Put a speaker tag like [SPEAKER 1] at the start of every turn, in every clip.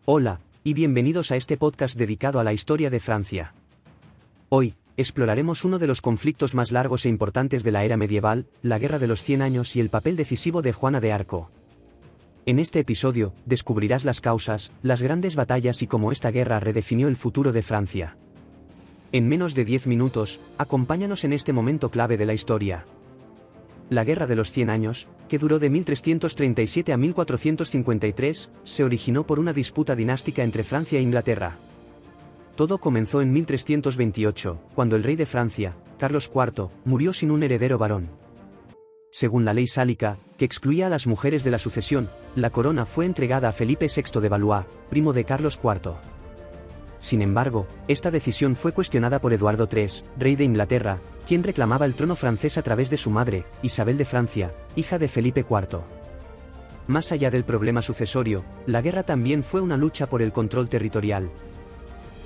[SPEAKER 1] Hola, y bienvenidos a este podcast dedicado a la historia de Francia. Hoy, exploraremos uno de los conflictos más largos e importantes de la era medieval, la Guerra de los 100 años y el papel decisivo de Juana de Arco. En este episodio, descubrirás las causas, las grandes batallas y cómo esta guerra redefinió el futuro de Francia. En menos de 10 minutos, acompáñanos en este momento clave de la historia. La Guerra de los 100 años, que duró de 1337 a 1453, se originó por una disputa dinástica entre Francia e Inglaterra. Todo comenzó en 1328, cuando el rey de Francia, Carlos IV, murió sin un heredero varón. Según la ley sálica, que excluía a las mujeres de la sucesión, la corona fue entregada a Felipe VI de Valois, primo de Carlos IV. Sin embargo, esta decisión fue cuestionada por Eduardo III, rey de Inglaterra, quien reclamaba el trono francés a través de su madre, Isabel de Francia, hija de Felipe IV. Más allá del problema sucesorio, la guerra también fue una lucha por el control territorial.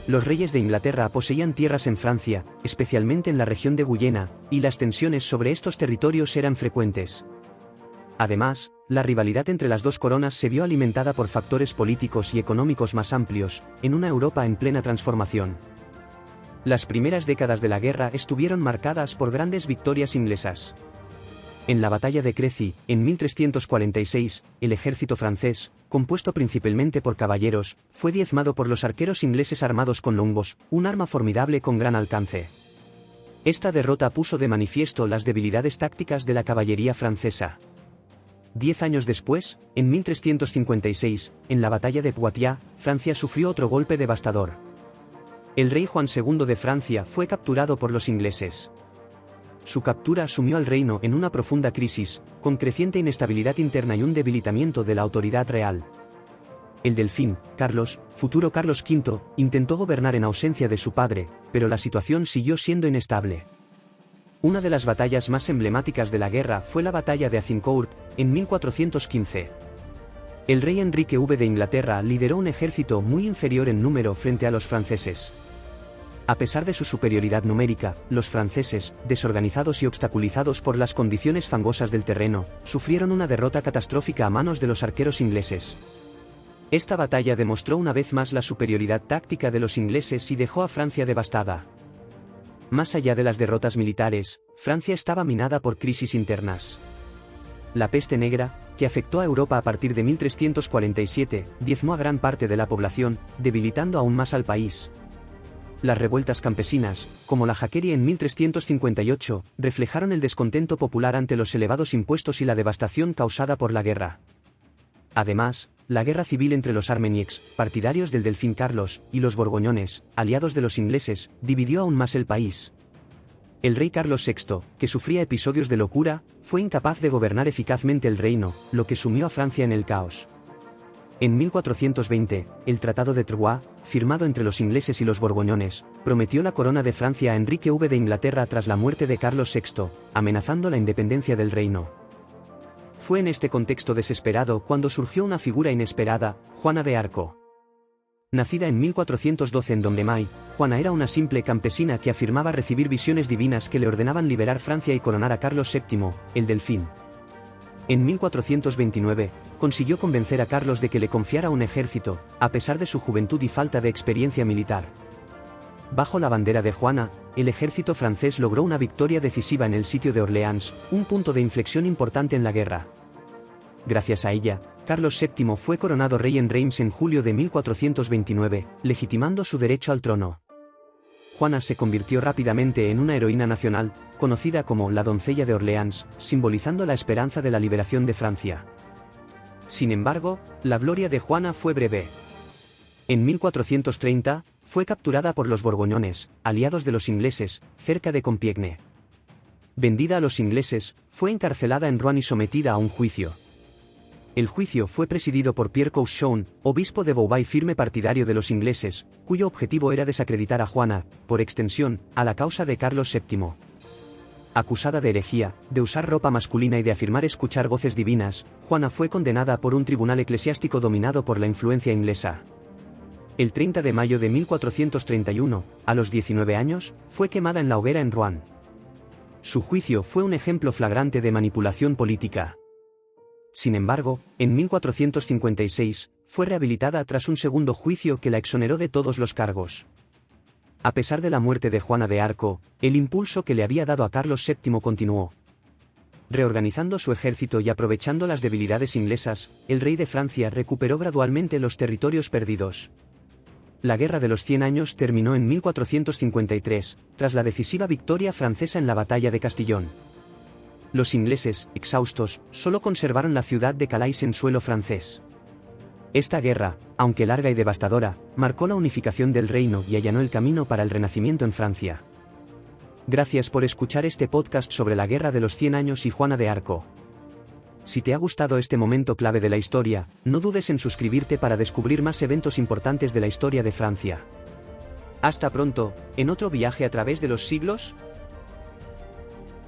[SPEAKER 1] Los reyes de Inglaterra poseían tierras en Francia, especialmente en la región de Guyena, y las tensiones sobre estos territorios eran frecuentes. Además, la rivalidad entre las dos coronas se vio alimentada por factores políticos y económicos más amplios, en una Europa en plena transformación. Las primeras décadas de la guerra estuvieron marcadas por grandes victorias inglesas. En la batalla de Crécy, en 1346, el ejército francés, compuesto principalmente por caballeros, fue diezmado por los arqueros ingleses armados con longbows, un arma formidable con gran alcance. Esta derrota puso de manifiesto las debilidades tácticas de la caballería francesa. 10 años después, en 1356, en la batalla de Poitiers, Francia sufrió otro golpe devastador. El rey Juan II de Francia fue capturado por los ingleses. Su captura sumió al reino en una profunda crisis, con creciente inestabilidad interna y un debilitamiento de la autoridad real. El delfín, Carlos, futuro Carlos V, intentó gobernar en ausencia de su padre, pero la situación siguió siendo inestable. Una de las batallas más emblemáticas de la guerra fue la batalla de Azincourt, en 1415. El rey Enrique V de Inglaterra lideró un ejército muy inferior en número frente a los franceses. A pesar de su superioridad numérica, los franceses, desorganizados y obstaculizados por las condiciones fangosas del terreno, sufrieron una derrota catastrófica a manos de los arqueros ingleses. Esta batalla demostró una vez más la superioridad táctica de los ingleses y dejó a Francia devastada. Más allá de las derrotas militares, Francia estaba minada por crisis internas. La peste negra, que afectó a Europa a partir de 1347, diezmó a gran parte de la población, debilitando aún más al país. Las revueltas campesinas, como la Jacquerie en 1358, reflejaron el descontento popular ante los elevados impuestos y la devastación causada por la guerra. Además, la guerra civil entre los Armagnacs, partidarios del delfín Carlos, y los borgoñones, aliados de los ingleses, dividió aún más el país. El rey Carlos VI, que sufría episodios de locura, fue incapaz de gobernar eficazmente el reino, lo que sumió a Francia en el caos. En 1420, el Tratado de Troyes, firmado entre los ingleses y los borgoñones, prometió la corona de Francia a Enrique V de Inglaterra tras la muerte de Carlos VI, amenazando la independencia del reino. Fue en este contexto desesperado cuando surgió una figura inesperada, Juana de Arco. Nacida en 1412 en Domremy, Juana era una simple campesina que afirmaba recibir visiones divinas que le ordenaban liberar Francia y coronar a Carlos VII, el delfín. En 1429, consiguió convencer a Carlos de que le confiara un ejército, a pesar de su juventud y falta de experiencia militar. Bajo la bandera de Juana, el ejército francés logró una victoria decisiva en el sitio de Orleans, un punto de inflexión importante en la guerra. Gracias a ella, Carlos VII fue coronado rey en Reims en julio de 1429, legitimando su derecho al trono. Juana se convirtió rápidamente en una heroína nacional, conocida como la doncella de Orleans, simbolizando la esperanza de la liberación de Francia. Sin embargo, la gloria de Juana fue breve. En 1430, fue capturada por los borgoñones, aliados de los ingleses, cerca de Compiègne. Vendida a los ingleses, fue encarcelada en Rouen y sometida a un juicio. El juicio fue presidido por Pierre Cochon, obispo de Beauvais y firme partidario de los ingleses, cuyo objetivo era desacreditar a Juana, por extensión, a la causa de Carlos VII. Acusada de herejía, de usar ropa masculina y de afirmar escuchar voces divinas, Juana fue condenada por un tribunal eclesiástico dominado por la influencia inglesa. El 30 de mayo de 1431, a los 19 años, fue quemada en la hoguera en Rouen. Su juicio fue un ejemplo flagrante de manipulación política. Sin embargo, en 1456, fue rehabilitada tras un segundo juicio que la exoneró de todos los cargos. A pesar de la muerte de Juana de Arco, el impulso que le había dado a Carlos VII continuó. Reorganizando su ejército y aprovechando las debilidades inglesas, el rey de Francia recuperó gradualmente los territorios perdidos. La Guerra de los 100 Años terminó en 1453, tras la decisiva victoria francesa en la Batalla de Castillón. Los ingleses, exhaustos, solo conservaron la ciudad de Calais en suelo francés. Esta guerra, aunque larga y devastadora, marcó la unificación del reino y allanó el camino para el Renacimiento en Francia. Gracias por escuchar este podcast sobre la Guerra de los 100 Años y Juana de Arco. Si te ha gustado este momento clave de la historia, no dudes en suscribirte para descubrir más eventos importantes de la historia de Francia. Hasta pronto, en otro viaje a través de los siglos.